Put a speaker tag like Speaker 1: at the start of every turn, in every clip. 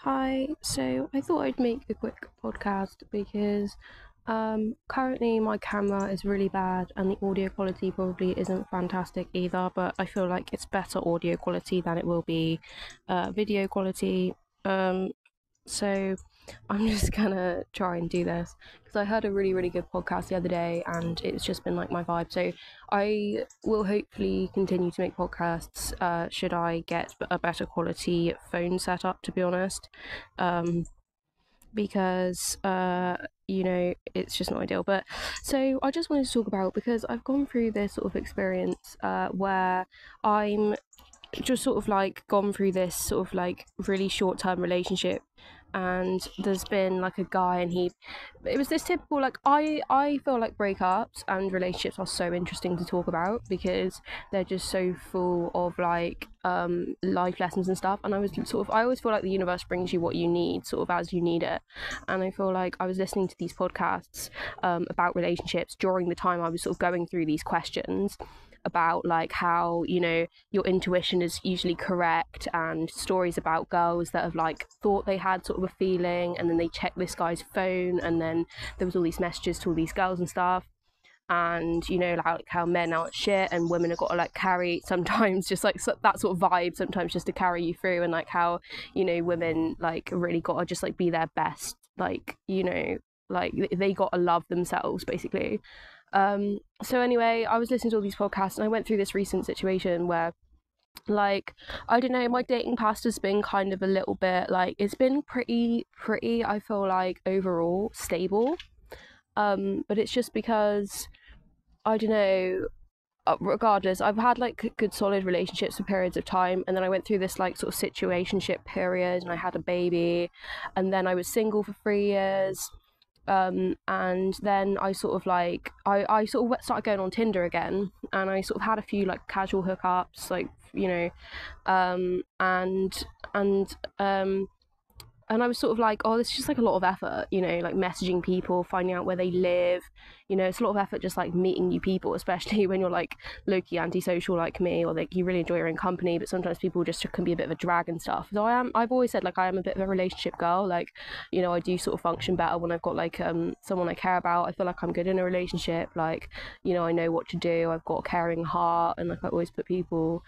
Speaker 1: Hi, so I thought I'd make a quick podcast because currently my camera is really bad and the audio quality probably isn't fantastic either, but I feel like it's better audio quality than it will be video quality. Um, so I'm just gonna try and do this because I heard a really good podcast the other day and it's just been like my vibe. So I will hopefully continue to make podcasts should I get a better quality phone setup, to be honest. Because it's just not ideal. But so I just wanted to talk about, because I've gone through this sort of experience where I'm just sort of like gone through this sort of like really short-term relationship, and there's been like a guy, and it was this typical, like, I feel like breakups and relationships are so interesting to talk about because they're just so full of like life lessons and stuff. And I always feel like the universe brings you what you need sort of as you need it. And I feel like I was listening to these podcasts about relationships during the time I was sort of going through these questions about like how your intuition is usually correct, and stories about girls that have like thought they had sort of a feeling and then they checked this guy's phone and then there was all these messages to all these girls and stuff. And like how men are shit and women have got to like carry sometimes, just like that sort of vibe sometimes, just to carry you through. And like how women like really got to just like be their best, like like they got to love themselves basically. So anyway, I was listening to all these podcasts and I went through this recent situation where, like, I don't know, my dating past has been kind of a little bit like, it's been pretty, I feel like, overall stable. But it's just because, I don't know, regardless, I've had like good solid relationships for periods of time, and then I went through this like sort of situationship period and I had a baby, and then I was single for 3 years. And then I sort of like I sort of started going on Tinder again, and I sort of had a few like casual hookups, like and and um and I was sort of like, oh, this is just like a lot of effort, like messaging people, finding out where they live. It's a lot of effort just like meeting new people, especially when you're like low-key antisocial like me, or like you really enjoy your own company, but sometimes people just can be a bit of a drag and stuff. So I've always said like I am a bit of a relationship girl. Like, I do sort of function better when I've got like someone I care about. I feel like I'm good in a relationship. Like, I know what to do. I've got a caring heart, and like I always put people's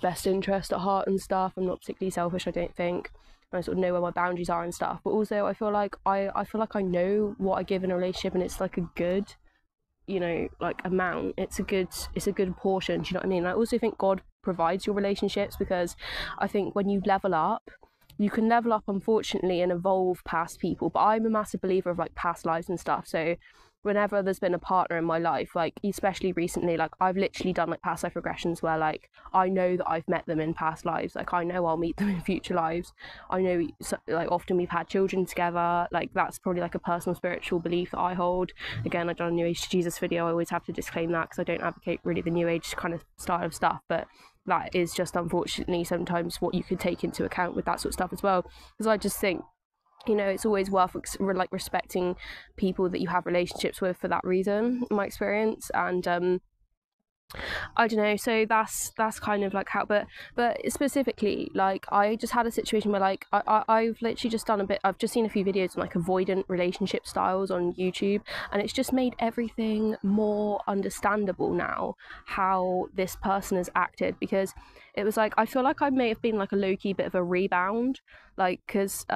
Speaker 1: best interest at heart and stuff. I'm not particularly selfish, I don't think. I sort of know where my boundaries are and stuff. But also I feel like I know what I give in a relationship, and it's like a good, like amount. It's a good portion. Do you know what I mean? I also think God provides your relationships, because I think when you level up, you can level up, unfortunately, and evolve past people. But I'm a massive believer of like past lives and stuff. So whenever there's been a partner in my life, like especially recently, like I've literally done like past life regressions where like I know that I've met them in past lives. Like I know I'll meet them in future lives. I know like often we've had children together. Like that's probably like a personal spiritual belief that I hold. Again, I've done a New Age to Jesus video. I always have to disclaim that because I don't advocate really the New Age kind of style of stuff, but that is just unfortunately sometimes what you could take into account with that sort of stuff as well. Because I just think it's always worth like respecting people that you have relationships with for that reason, in my experience. And I don't know, so that's kind of like how, but specifically, like I just had a situation where like I've literally just done I've just seen a few videos on like avoidant relationship styles on YouTube, and it's just made everything more understandable now how this person has acted. Because it was like, I feel like I may have been like a low-key bit of a rebound, like, because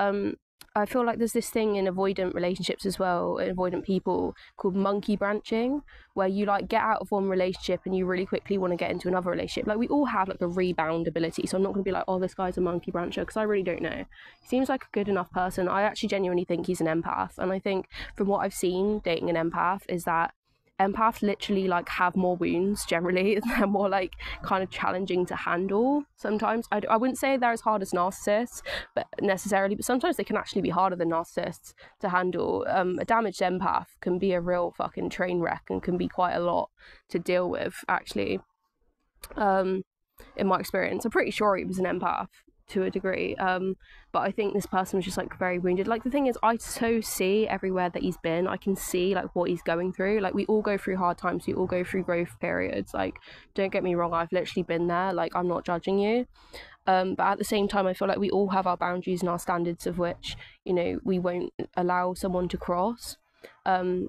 Speaker 1: I feel like there's this thing in avoidant relationships as well, avoidant people, called monkey branching, where you like get out of one relationship and you really quickly want to get into another relationship. Like we all have like a rebound ability, so I'm not going to be like, oh, this guy's a monkey brancher, because I really don't know. He seems like a good enough person. I actually genuinely think he's an empath, and I think from what I've seen dating an empath is that empaths literally like have more wounds generally. They're more like kind of challenging to handle sometimes. I wouldn't say they're as hard as narcissists but necessarily, but sometimes they can actually be harder than narcissists to handle. A damaged empath can be a real fucking train wreck and can be quite a lot to deal with, actually. In my experience, I'm pretty sure he was an empath, to a degree. But I think this person was just like very wounded. Like the thing is, I so see everywhere that he's been. I can see like what he's going through. Like we all go through hard times. We all go through growth periods. Like don't get me wrong, I've literally been there. Like I'm not judging you. But at the same time, I feel like we all have our boundaries and our standards of which, you know, we won't allow someone to cross.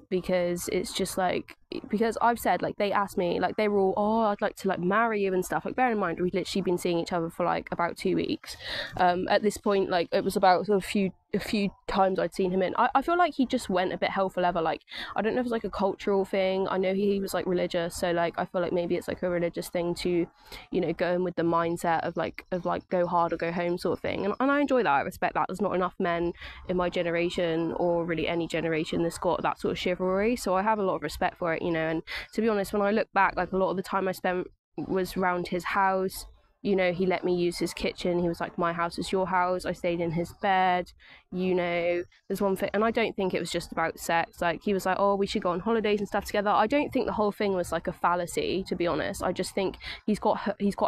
Speaker 1: Because it's just like, because I've said, like, they asked me, like, they were all, oh, I'd like to like marry you and stuff. Like, bear in mind, we'd literally been seeing each other for like about 2 weeks. At this point, like, it was about sort of a few times I'd seen him in. I feel like he just went a bit hell for leather. Like, I don't know if it's like a cultural thing. I know he was like religious, so like I feel like maybe it's like a religious thing to, you know, go in with the mindset of like go hard or go home sort of thing. And I enjoy that. I respect that. There's not enough men in my generation, or really any generation, that's got that sort of chivalry. So I have a lot of respect for it, you know. And to be honest, when I look back, like a lot of the time I spent was around his house. You know, he let me use his kitchen. He was like, my house is your house. I stayed in his bed. You know, there's one thing, and I don't think it was just about sex. Like, he was like, oh, we should go on holidays and stuff together. I don't think the whole thing was like a fallacy, to be honest. I just think he's got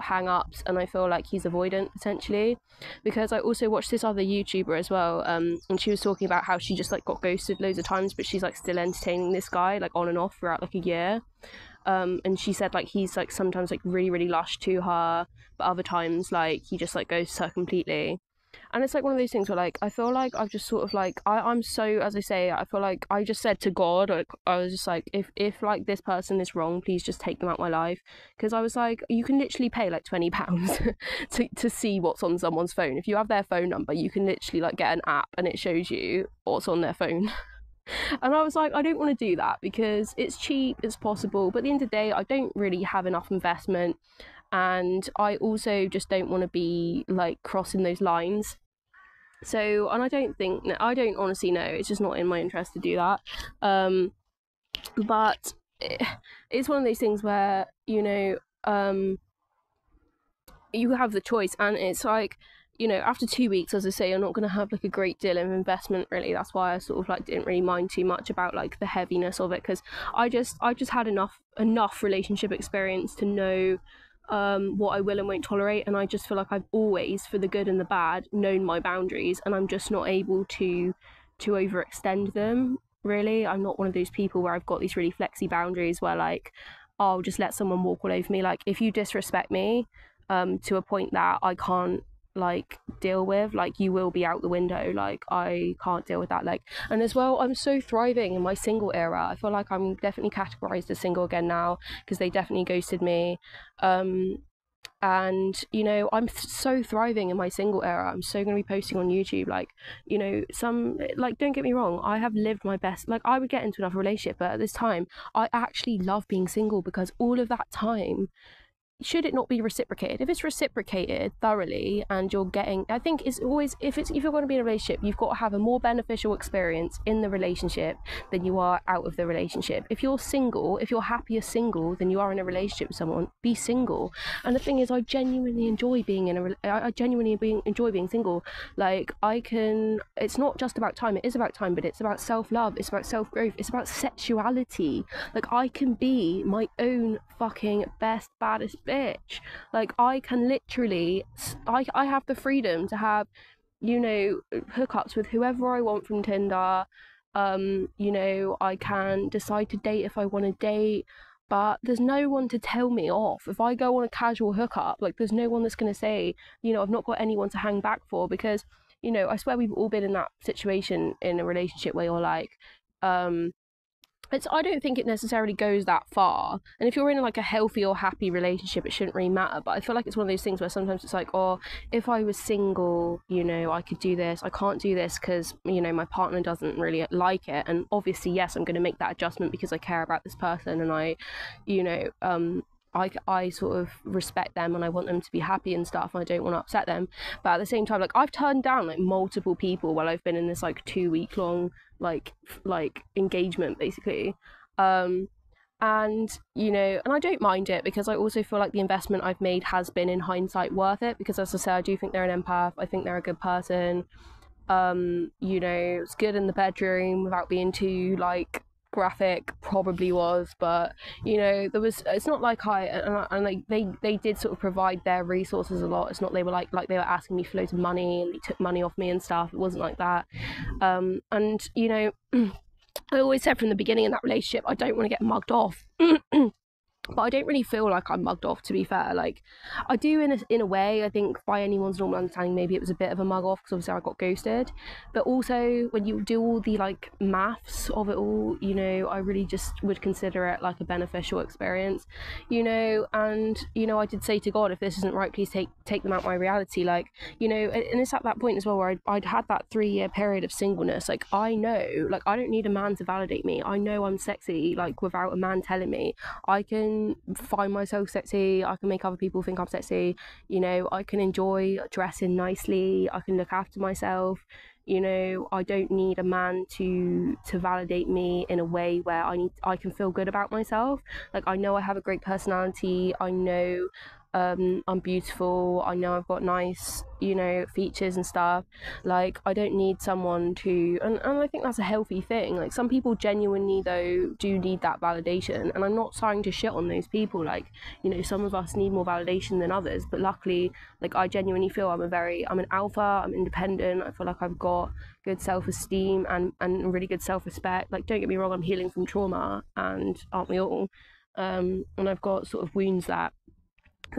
Speaker 1: hang-ups, and I feel like he's avoidant potentially. Because I also watched this other YouTuber as well, and she was talking about how she just like got ghosted loads of times, but she's like still entertaining this guy like on and off throughout like a year. And she said like he's like sometimes like really really lush to her, but other times like he just like goes to her completely. And it's like one of those things where like I feel like I've just sort of like I'm so, as I say, I feel like I just said to God, like I was just like, if like this person is wrong, please just take them out of my life. Because I was like, you can literally pay like £20 to see what's on someone's phone. If you have their phone number, you can literally like get an app and it shows you what's on their phone. And I was like, I don't want to do that because it's cheap, it's possible, but at the end of the day, I don't really have enough investment, and I also just don't want to be like crossing those lines. So, and I don't honestly know, it's just not in my interest to do that. But it's one of those things where, you know, you have the choice, and it's like, you know, after 2 weeks, as I say, you're not going to have like a great deal of investment really. That's why I sort of like didn't really mind too much about like the heaviness of it, because I just had enough relationship experience to know what I will and won't tolerate. And I just feel like I've always, for the good and the bad, known my boundaries, and I'm just not able to overextend them really. I'm not one of those people where I've got these really flexy boundaries where like I'll just let someone walk all over me. Like if you disrespect me to a point that I can't like deal with, like you will be out the window. Like I can't deal with that. Like, and as well, I'm so thriving in my single era. I feel like I'm definitely categorized as single again now, because they definitely ghosted me. And you know, I'm so thriving in my single era. I'm so going to be posting on YouTube, like, you know, some, like, don't get me wrong, I have lived my best. Like I would get into another relationship, but at this time I actually love being single, because all of that time, should it not be reciprocated? If it's reciprocated thoroughly and you're getting, I think it's always, if you're going to be in a relationship, you've got to have a more beneficial experience in the relationship than you are out of the relationship. If you're single, if you're happier single than you are in a relationship with someone, be single. And the thing is, I genuinely enjoy being enjoy being single. Like I can, it's not just about time, it is about time, but it's about self-love, it's about self-growth, it's about sexuality. Like I can be my own fucking best, baddest bitch. Like I can literally, I have the freedom to have, you know, hookups with whoever I want from Tinder. You know, I can decide to date if I want to date, but there's no one to tell me off. If I go on a casual hookup, like there's no one that's going to say, you know, I've not got anyone to hang back for. Because, you know, I swear we've all been in that situation in a relationship where you're like, I don't think it necessarily goes that far. And if you're in like a healthy or happy relationship, it shouldn't really matter. But I feel like it's one of those things where sometimes it's like, oh, if I was single, you know, I could do this. I can't do this because, you know, my partner doesn't really like it. And obviously, yes, I'm going to make that adjustment because I care about this person, and I, you know, I sort of respect them and I want them to be happy and stuff, and I don't want to upset them. But at the same time, like I've turned down like multiple people while I've been in this like 2 week long like engagement basically. And you know, and I don't mind it, because I also feel like the investment I've made has been in hindsight worth it, because as I said, I do think they're an empath. I think they're a good person. You know, it's good in the bedroom without being too like graphic, probably was, but you know, there was, it's not like and like they did sort of provide their resources a lot. It's not they were like they were asking me for loads of money and they took money off me and stuff. It wasn't like that. And you know, I always said from the beginning in that relationship, I don't want to get mugged off. But I don't really feel like I'm mugged off, to be fair. Like, I do in a way. I think by anyone's normal understanding, maybe it was a bit of a mug off because obviously I got ghosted. But also, when you do all the like maths of it all, you know, I really just would consider it like a beneficial experience, you know. And you know, I did say to God, if this isn't right, please take them out my reality. Like, you know, and it's at that point as well where I'd had that 3-year period of singleness. Like, I know, like, I don't need a man to validate me. I know I'm sexy, like, without a man telling me. I can find myself sexy. I can make other people think I'm sexy. You know, I can enjoy dressing nicely. I can look after myself. You know, I don't need a man to validate me in a way where I can feel good about myself. Like, I know I have a great personality. I know I'm beautiful. I know I've got nice, you know, features and stuff. Like, I don't need someone to, and I think that's a healthy thing. Like, some people genuinely though do need that validation, and I'm not trying to shit on those people. Like, you know, some of us need more validation than others, but luckily, like, I genuinely feel I'm an alpha. I'm independent. I feel like I've got good self-esteem and really good self-respect. Like, don't get me wrong, I'm healing from trauma, and aren't we all? And I've got sort of wounds that,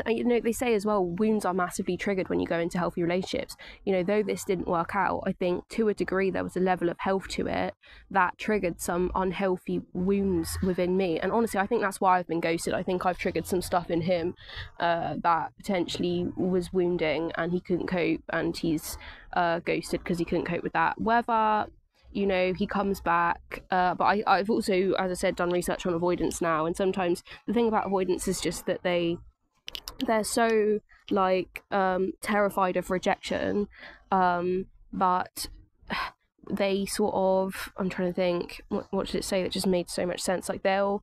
Speaker 1: you know, they say as well, wounds are massively triggered when you go into healthy relationships. You know, though this didn't work out, I think to a degree there was a level of health to it that triggered some unhealthy wounds within me. And honestly, I think that's why I've been ghosted. I think I've triggered some stuff in him that potentially was wounding, and he couldn't cope, and he's ghosted because he couldn't cope with that. Whether, you know, he comes back, but I've also, as I said, done research on avoidance now, and sometimes the thing about avoidance is just that they're so like terrified of rejection, but they sort of, I'm trying to think, what did it say that just made so much sense? Like, they'll,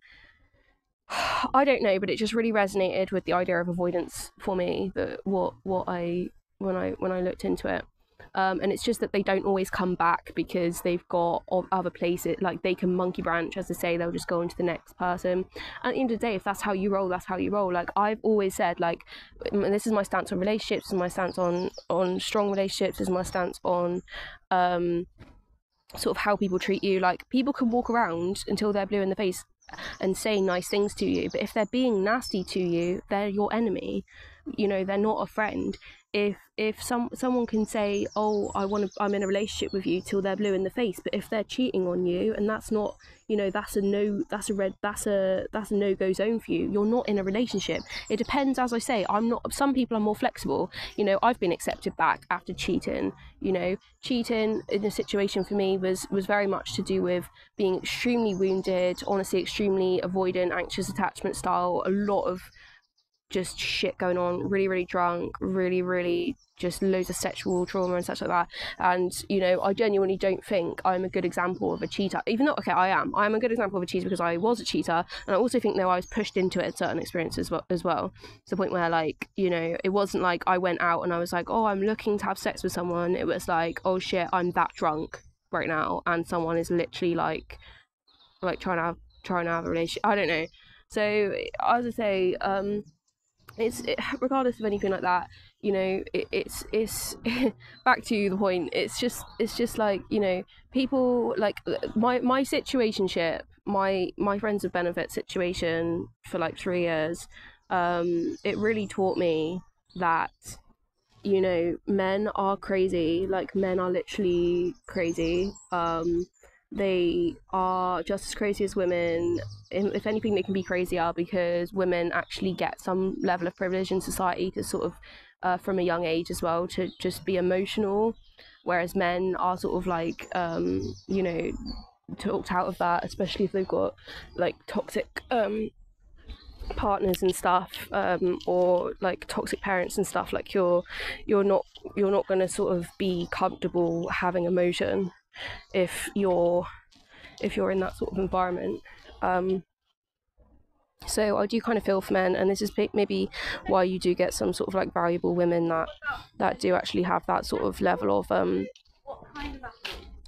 Speaker 1: I don't know, but it just really resonated with the idea of avoidance for me, that what I when I looked into it. And it's just that they don't always come back because they've got other places. Like, they can monkey branch, as they say. They'll just go into the next person. At the end of the day, if that's how you roll, that's how you roll. Like, I've always said, like, and this is my stance on relationships, this is my stance on strong relationships, this is my stance on sort of how people treat you. Like, people can walk around until they're blue in the face and say nice things to you, but if they're being nasty to you, they're your enemy. You know, they're not a friend. If someone can say, oh, I'm in a relationship with you, till they're blue in the face, but if they're cheating on you, and that's not, you know, that's a no-go zone for you, you're not in a relationship. It depends, as I say. Some people are more flexible. You know, I've been accepted back after cheating. You know, cheating in a situation for me was very much to do with being extremely wounded, honestly, extremely avoidant, anxious attachment style, a lot of just shit going on, really, really drunk, really, really just loads of sexual trauma and such like that. And, you know, I genuinely don't think I'm a good example of a cheater, even though, okay, I'm a good example of a cheater because I was a cheater. And I also think, though, I was pushed into it at certain experiences as well, to the point where, like, you know, it wasn't like I went out and I was like, oh, I'm looking to have sex with someone. It was like, oh shit, I'm that drunk right now, and someone is literally like trying to have a relationship. I don't know. So, as I say, regardless of anything like that, you know, it's back to the point. It's just like, you know, people like my situationship, my friends with benefit situation for like 3 years. It really taught me that, you know, men are crazy. Like, men are literally crazy. They are just as crazy as women. If anything, they can be crazier, because women actually get some level of privilege in society to sort of, from a young age as well, to just be emotional, whereas men are sort of like, you know, talked out of that, especially if they've got like toxic partners and stuff, or like toxic parents and stuff. Like, you're not going to sort of be comfortable having emotion if you're in that sort of environment. So I do kind of feel for men, and this is maybe why you do get some sort of like valuable women that do actually have that sort of level of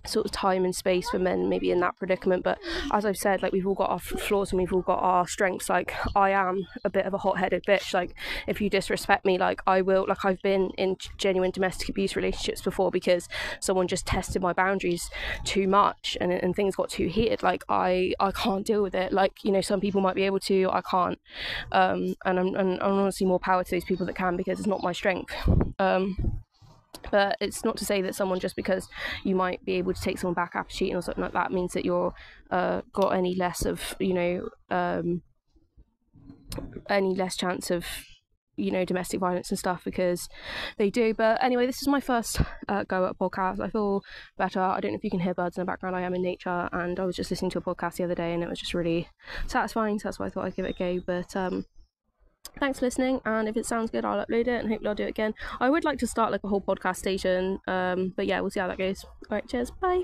Speaker 1: sort of time and space for men maybe in that predicament. But as I've said, like, we've all got our flaws and we've all got our strengths. Like, I am a bit of a hot-headed bitch. Like, if you disrespect me, like, I will, like, I've been in genuine domestic abuse relationships before because someone just tested my boundaries too much, and things got too heated. Like, I can't deal with it. Like, you know, some people might be able to, I can't. And I'm honestly more power to those people that can, because it's not my strength. But it's not to say that someone, just because you might be able to take someone back after cheating or something like that, means that you're got any less of, you know, any less chance of, you know, domestic violence and stuff, because they do. But anyway, this is my first go at a podcast. I feel better. I don't know if you can hear birds in the background. I am in nature, and I was just listening to a podcast the other day, and it was just really satisfying, so that's why I thought I'd give it a go. But thanks for listening, and if it sounds good, I'll upload it, and hopefully I'll do it again. I would like to start like a whole podcast station, but yeah, we'll see how that goes. All right, cheers, bye.